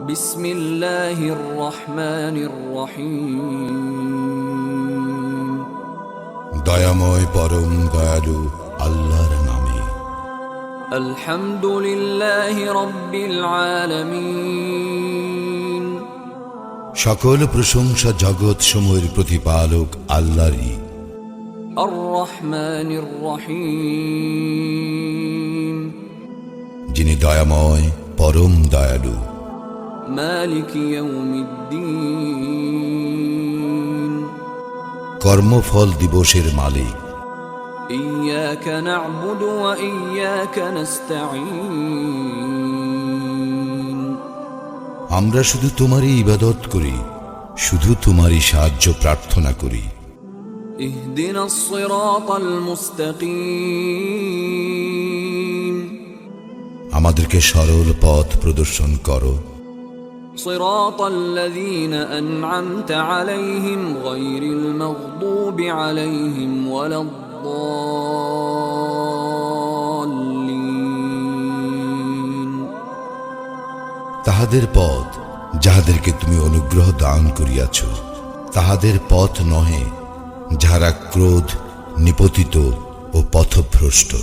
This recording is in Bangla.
বিসমিল্লাহির রহমানির রহিম। দয়াময় পরম দয়ালু আল্লাহর নামে। আলহামদুলিল্লাহি রাব্বিল আলামিন। সকল প্রশংসা জগৎ সমূহের প্রতিপালক আল্লাহরই। আর রহমানির রহিম। যিনি দয়াময় পরম দয়ালু। মালিক ইয়াউমিদ্দিন। কর্মফল দিবসের মালিক। ইয়াকা না'বুদু ওয়া ইয়াকা নাস্তাঈন। আমরা শুধু তোমারই ইবাদত করি, শুধু তোমারই সাহায্য প্রার্থনা করি। ইহদিনাস সিরাতাল মুস্তাকিম। আমাদেরকে সরল পথ প্রদর্শন করো। সিরাতাল্লাযীনা আন'আমতা আলাইহিম গায়রিল মাগদুবি আলাইহিম ওয়ালাদ-দাল্লিন। তাহাদের পথ যাহাদেরকে তুমি অনুগ্রহ দান করিয়াছ, তাহাদের পথ নহে যাহারা ক্রোধ নিপতিত ও পথভ্রষ্ট।